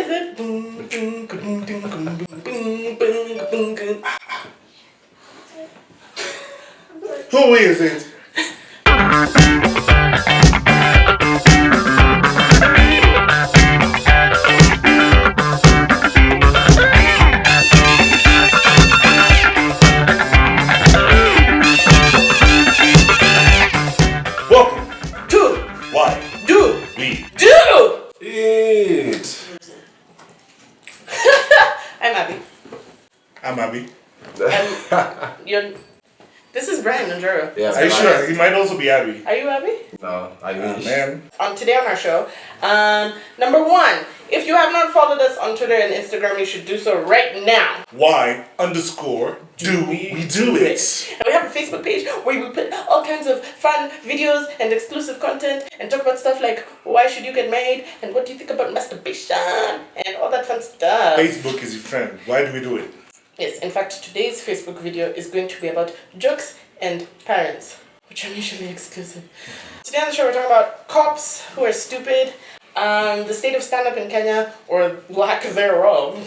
is it? Who is it? Welcome Do Why do We do. It. I'm Abby. I'm Abby. And you're. This is Brian and Jero. Yeah, Are you sure? He might also be Abby. Are you Abby? No, I wish. Man. Today on our show, number one, if you have not followed us on Twitter and Instagram, you should do so right now. Why_do we do it? And we have a Facebook page where we put all kinds of fun videos and exclusive content and talk about stuff like why should you get married and what do you think about masturbation and all that fun stuff. Facebook is your friend. Why do we do it? Yes, in fact, today's Facebook video is going to be about jokes and parents, which are usually exclusive. Today on the show, we're talking about cops who are stupid, the state of stand-up in Kenya, or lack thereof.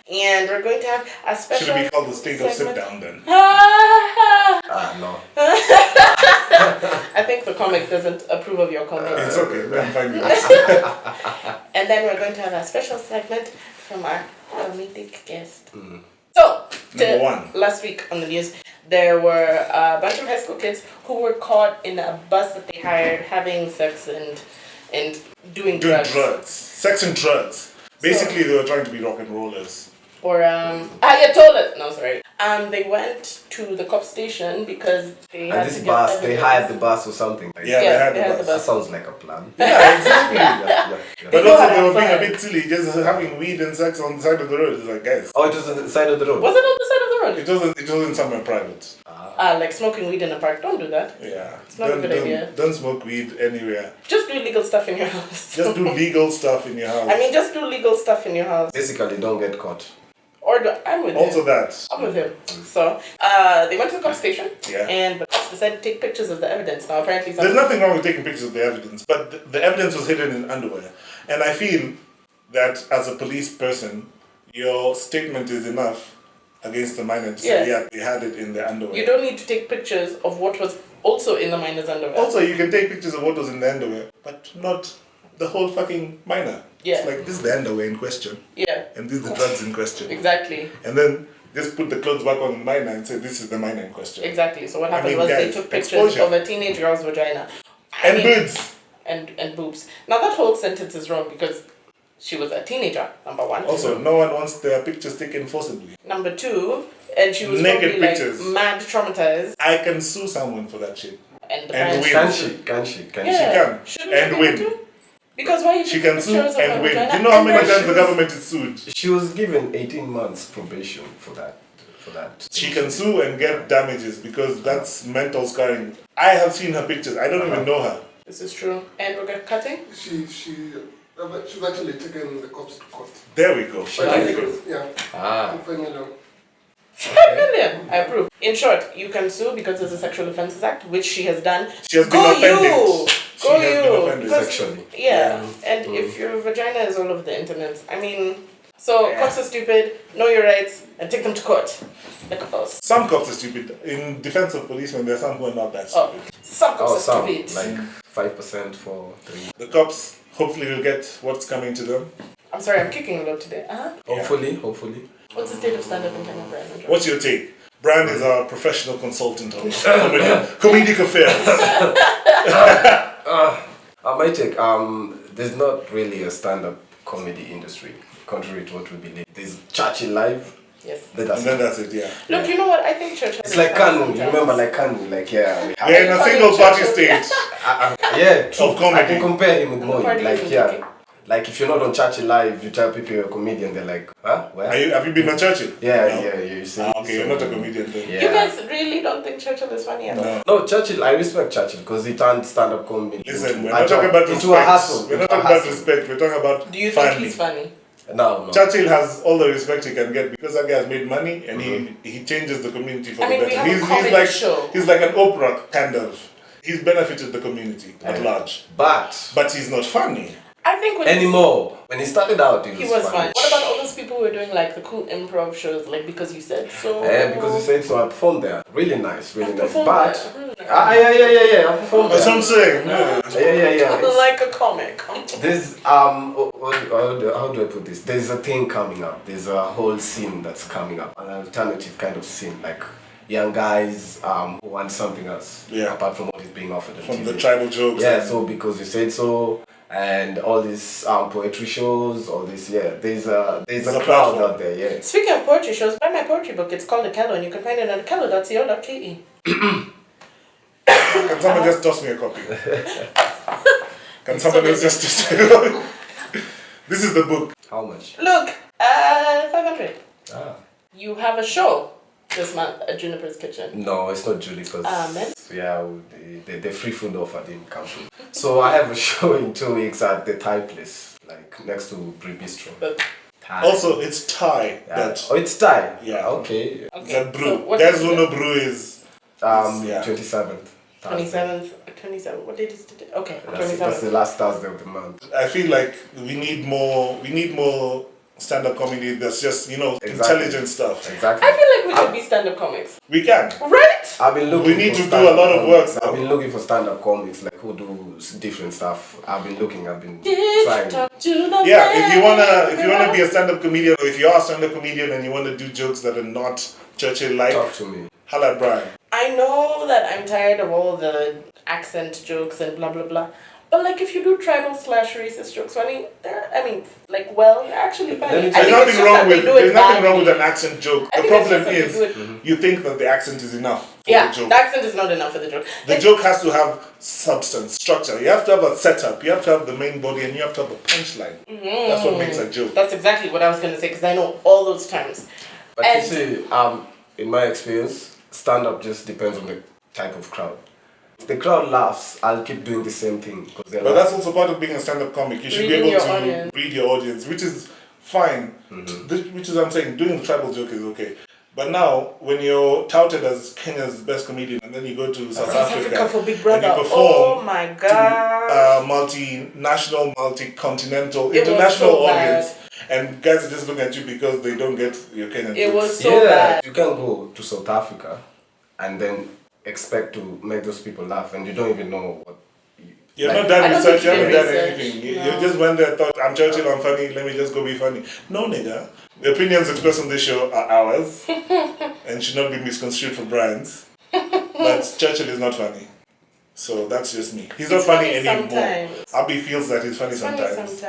And we're going to have a special Should it be called the state of sit segment. down then? No. I think the comic doesn't approve of your comment. It's okay. I'm fine with it. And then we're going to have a special segment from our comedic guest. So, Number one. last week on the news, there were a bunch of high school kids who were caught in a bus that they hired having sex and doing Doing drugs. drugs. Sex and drugs. Basically, they were trying to be rock and rollers. Or, Ayatollah! No, sorry. They went to the cop station because they had And to this get bus, they evidence. hired the bus or something. Like Yeah, Yeah, they had the the bus. That sounds like a plan. Yeah, exactly. Yeah. But They also, know they how were to being a have bit silly, just having weed and sex on the side of the road. It's like, guys, Oh, it was on the side of the road. Was it on the side of the road? it wasn't somewhere private. Like smoking weed in a park. Don't do that. Yeah. It's not a good idea. Don't smoke weed anywhere. Just do legal stuff in your house. Just do legal stuff in your house. I mean, just do legal stuff in your house. Basically, don't get caught. Or I'm with also him. that. I'm with him. So, they went to the cop station, Yeah. and the cops decided to take pictures of the evidence. Now, apparently, There's nothing wrong with taking pictures of the evidence, but the evidence was hidden in underwear. And I feel that as a police person, your statement is enough against the minor to say, yeah, they had it in their underwear. You don't need to take pictures of what was also in the minor's underwear. Also, you can take pictures of what was in the underwear, but not the whole fucking minor. Yeah. It's like, this is the underwear in question, Yeah, and this is the drugs in question. exactly. And then just put the clothes back on the minor and say, this is the minor in question. Exactly. So what I happened mean, was they guys, took pictures exposure. of a teenage girl's vagina. And boobs. And boobs. Now that whole sentence is wrong because she was a teenager, number one. Also, no one wants their pictures taken forcibly. Number two, and she was Naked probably pictures. like mad traumatized. I can sue someone for that shit. And the And parents win. Can she? Yeah. She can. Shouldn't And she be win. able to? Because why you She taking can sue pictures of her and win. vagina Do you know how and many then times she the was- government is sued? She was given 18 months probation for that. She can sue and get damages because that's mental scarring. I have seen her pictures. I don't even know her. This is true. And we're cutting? She's actually taken the cops to court. There we go. Yeah. Ah. 5 million. 5 million. I approve. In short, you can sue because there's a Sexual Offences Act, which she has done. She has been Go offended. you! She Go has been you! offended Because- Sexually. Yeah. And if your vagina is all over the internet, I mean, so cops are stupid, know your rights, and take them to court. Like a boss. Some cops are stupid. In defense of policemen, there are some who are not that Oh, stupid. some cops Oh, are some. stupid. Like 5% for 3. The cops hopefully will get what's coming to them. I'm sorry, I'm kicking a lot today. Hopefully. What's the state of stand-up in Kenya, Brian? What's your take? Brian is our professional consultant on comedic affairs. My take, there's not really a stand-up comedy industry, contrary to what we believe. There's Churchill Live. Yes. And then that's it, yeah. Look, you know what? I think church has It's like fun Kanu, you sometimes. remember like Kanu, like yeah. We have, We're in a Funny single party churches. state. yeah, true. Of comedy. I can compare him with And Moi. party Like isn't yeah, okay. like if you're not on Churchill Live, you tell people you're a comedian, they're like, huh? Where? Have you been on Churchill? Yeah, No. yeah, you see. Ah, okay, So, you're not a comedian then. Yeah. You guys really don't think Churchill is funny at all? No. No, Churchill, I respect Churchill because he turned stand-up comedy Listen, we're into not a talking job, about into a respect. hustle. We're not into a talking about hustle. respect. We're talking about Do you think funny. he's funny? No. Churchill has all the respect he can get because that guy has made money and he changes the community for I mean, the we better. have a comedy like show. he's like an Oprah kind of. He's benefited the community at large, But but he's not funny. I think when anymore. When he started out, he was fine. What about all those people who were doing like the cool improv shows, like Because You Said So? Because you said so, I performed there. Really nice, really nice. But I I performed That's what there. I'm saying. Yeah. Yeah. like a comic. There's how do I put this? There's a thing coming up. There's a whole scene that's coming up, an alternative kind of scene, like young guys who want something else apart from what is being offered on From TV. the tribal jokes. Yeah, so Because You Said So, and all these poetry shows, all this, there's a crowd out there, yeah. Speaking of poetry shows, buy my poetry book. It's called Akello, and you can find it at akello.co.ke. Can someone just toss me a copy? Can someone else just toss me a copy? This is the book. How much? Look, 500. Ah. You have a show this month at Juniper's Kitchen. No, it's not Juniper's. Man. Yeah, the free food offer didn't come through. So I have a show in 2 weeks at the Thai place, like next to Bri Bistro. But Thai. Also, it's Thai. Yeah. Oh, it's Thai? Yeah. Okay. That brew. So what There's is who it? no brew is. 27th. 27th. What date is today? Okay, That's 27th. the last Thursday of the month. I feel like we need more stand-up comedy that's just, Exactly. intelligent stuff. Exactly. I feel like we should be stand-up comics. We can. Right? I've been looking We need for to do a lot of stand-up work comics. now. I've been looking for stand-up comics, like who do different stuff. I've been Did trying. you talk to the Yeah, if you man? wanna be a stand-up comedian, or if you are a stand-up comedian and you wanna do jokes that are not Churchill-like, Talk to me. holla at Brian. I know that I'm tired of all the accent jokes and blah blah blah. But like if you do tribal/racist jokes, they're actually funny. Let me I tell There's think nothing it's just wrong that they with do it there's nothing wrong badly. with an accent joke. I The think it's problem just that they is do it- you think that the accent is enough for Yeah, the joke. the accent is not enough for the joke. The joke has to have substance, structure. You have to have a setup. You have to have the main body, and you have to have a punchline. That's what makes a joke. That's exactly what I was gonna say because I know all those terms. But And- you see, in my experience, stand-up just depends on the type of crowd. If the crowd laughs, I'll keep doing the same thing because they're But that's also part of being a stand-up comic. You should Reading be able your to audience. read your audience, which is fine. Which is I'm saying, doing the tribal joke is okay. But now, when you're touted as Kenya's best comedian, and then you go to South Africa for Big Brother. and you perform Oh my to god. multinational, multi-continental, It was international so bad. audience, and guys are just looking at you because they don't get your Kenyan It jokes. was so bad. You can't go to South Africa and then expect to make those people laugh, and you don't even know what. You've Like- not done I don't research, you think haven't you done did anything. research, You no. just went there, thought, I'm Churchill, I'm funny, let me just go be funny. No, nigga. The opinions expressed on this show are ours and should not be misconstrued for Brian's. But Churchill is not funny. So that's just me. He's not He's funny funny anymore. sometimes. Abby feels that he's funny sometimes.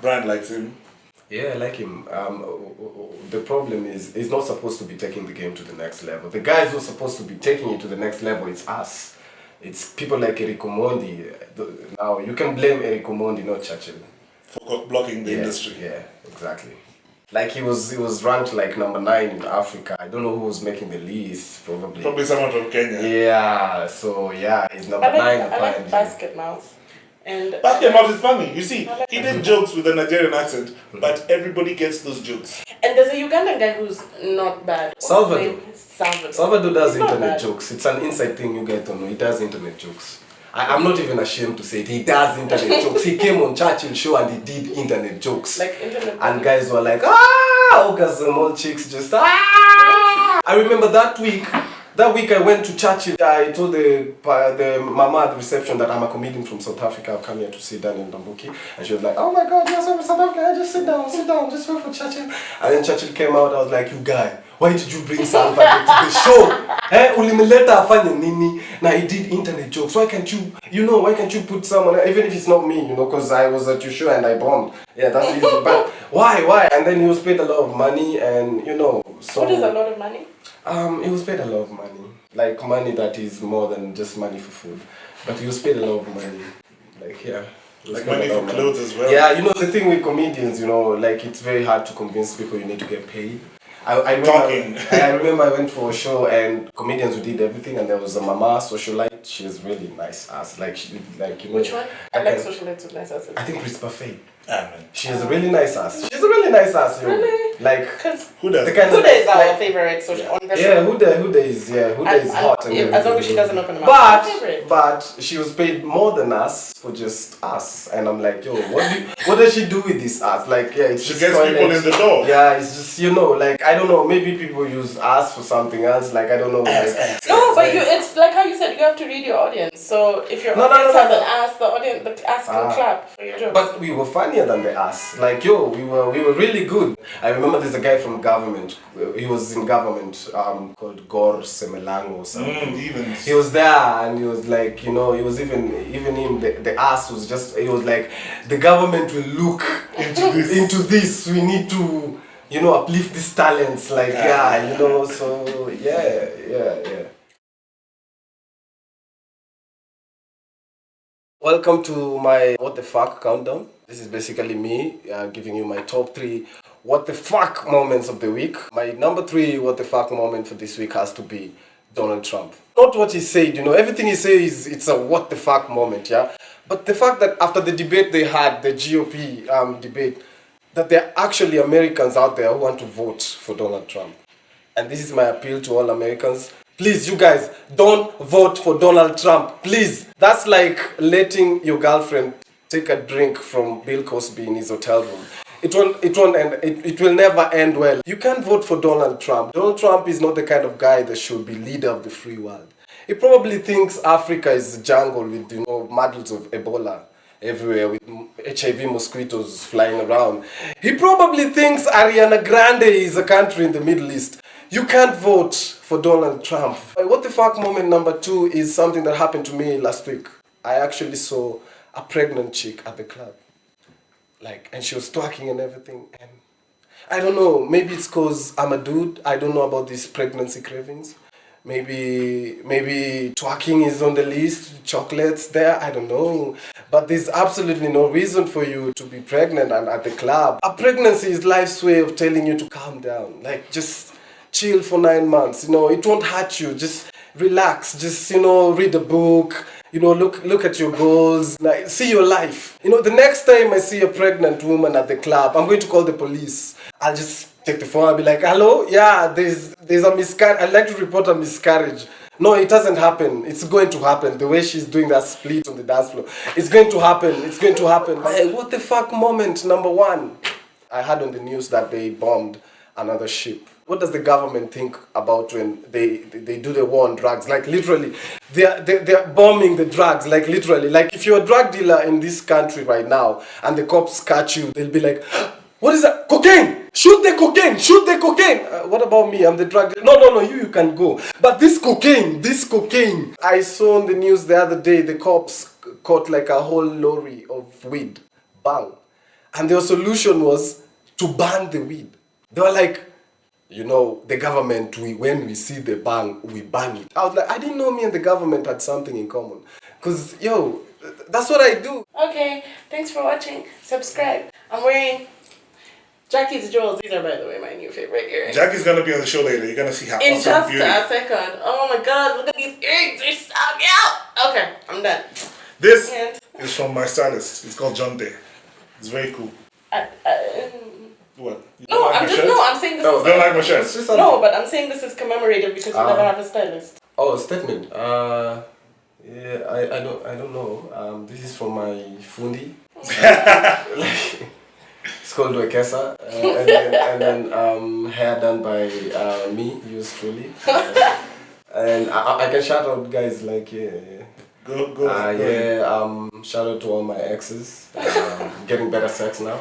Brian likes him. Yeah, I like him. The problem is, he's not supposed to be taking the game to the next level. The guys who are supposed to be taking it to the next level, it's us. It's people like Eric Omondi. Now, you can blame Eric Omondi, not Churchill. For blocking the industry. Yeah, exactly. Like he was ranked like number 9 in Africa. I don't know who was making the list, probably. Probably someone from Kenya. Yeah, so yeah, he's number 9 I like apparently. Basket Mouse. And Basket Mouth is funny. You see, I like he Basket did jokes with a Nigerian accent, but everybody gets those jokes. And there's a Ugandan guy who's not bad. What's his Salvador. name? Salvador. Salvador does He's not internet bad. jokes. It's an inside thing you guys don't know. He does internet jokes. I'm not even ashamed to say it. He does internet jokes. He came on Churchill show and he did internet jokes. Like internet. And guys were like, ah, orgasm, all chicks just, ah. I remember that week I went to Churchill. I told the mama at the reception that I'm a comedian from South Africa. I've come here to see Daniel Ndambuki. And she was like, oh my God, you're from South Africa. Just sit down, just wait for Churchill. And then Churchill came out. I was like, you guy, why did you bring Salvador to the show? Ulimileta afanye nini? Now he did internet jokes. Why can't you put someone, even if it's not me, because I was at your show and I bombed. Yeah, that's easy. But why? And then he was paid a lot of money and, so. What is a lot of money? He was paid a lot of money. Like money that is more than just money for food. But he was paid a lot of money. Like, yeah. He was Like paid a money lot for of clothes as well. Yeah, the thing with comedians, like it's very hard to convince people you need to get paid. I remember I went for a show and comedians who did everything, and there was a mama socialite. She was really nice ass. Like she did, Which one? I like socialites with nice asses. I think Chris Buffet. Ah, man. She's a really nice ass. She's a really nice ass, yo. Really? Like, Because Who does? the kind of- Huda is our like- favorite social on the show. yeah, Huda is hot. And as long as she doesn't open her mouth. Our favorite. But she was paid more than us for just us, and I'm like, yo, what does she do with this us? Like, yeah, it's She just gets people toilet. in the door. Yeah, it's just, you know, like, I don't know, maybe people use us for something else, like, I don't know. Like, No, but it's like how you said, you have to read your audience. So if your audience has an ass, the ass can clap for your jokes. but we were funnier than the us. Like, yo, we were really good. I remember there's a guy from government. He was in government, called Gor Semelango or something. He was there, and he was like, you know, he was even him. The ass was just. He was like, the government will look into this. We need to, you know, uplift these talents. Like, yeah, you know. So yeah. Welcome to my What the Fuck countdown. This is basically me giving you my top 3 What the Fuck moments of the week. My number 3 What the Fuck moment for this week has to be Donald Trump. Not what he said, you know, everything he says, it's a what the fuck moment, yeah? But the fact that after the debate they had, the GOP debate, that there are actually Americans out there who want to vote for Donald Trump. And this is my appeal to all Americans. Please, you guys, don't vote for Donald Trump. Please. That's like letting your girlfriend take a drink from Bill Cosby in his hotel room. It won't end. It will never end well. You can't vote for Donald Trump. Donald Trump is not the kind of guy that should be leader of the free world. He probably thinks Africa is a jungle with, you know, models of Ebola everywhere, with HIV mosquitoes flying around. He probably thinks Ariana Grande is a country in the Middle East. You can't vote for Donald Trump. What the fuck moment number 2 is something that happened to me last week. I actually saw a pregnant chick at the club. Like, and she was twerking and everything. And I don't know, maybe it's because I'm a dude. I don't know about these pregnancy cravings. Maybe twerking is on the list, chocolates there, I don't know. But there's absolutely no reason for you to be pregnant and at the club. A pregnancy is life's way of telling you to calm down. Like, just chill for 9 months, you know, it won't hurt you. Just relax, just, you know, read a book, you know, look at your goals, like, see your life. You know, the next time I see a pregnant woman at the club, I'm going to call the police. I'll just take the phone, I'll be like, hello, yeah, there's a miscarriage, I'd like to report a miscarriage. No, it doesn't happen. It's going to happen. The way she's doing that split on the dance floor. It's going to happen. It's going to happen. Hey, what the fuck moment number 1? I heard on the news that they bombed another ship. What does the government think about when they do the war on drugs? Like, literally, they're bombing the drugs, like, literally. Like, if you're a drug dealer in this country right now and the cops catch you, they'll be like, what is that? Cocaine! Shoot the cocaine! Shoot the cocaine! What about me? I'm the drug dealer. No, you can go. But this cocaine! I saw on the news the other day, the cops caught like a whole lorry of weed. Bang. And their solution was to ban the weed. They were like, you know, the government, when we see the bang, we bang it. I was like, I didn't know me and the government had something in common. Because, yo, that's what I do. Okay, thanks for watching. Subscribe. I'm wearing Jackie's jewels. These are, by the way, my new favorite earrings. Jackie's gonna be on the show later. You're gonna see how in awesome just beauty. a second. Oh my god, look at these earrings. They're so cute. Okay, I'm done. This And is from my stylist. It's called John Day. It's very cool. What? You don't like my shirt? I'm saying this You don't like my shirt? no, but I'm saying this is commemorative because we never have a stylist. Oh, statement. Yeah, I don't know. This is from my fundi. It's called Wekesa. And then hair done by me, yours truly. And I can shout out guys like, yeah. Go. Shout out to all my exes. Getting better sex now.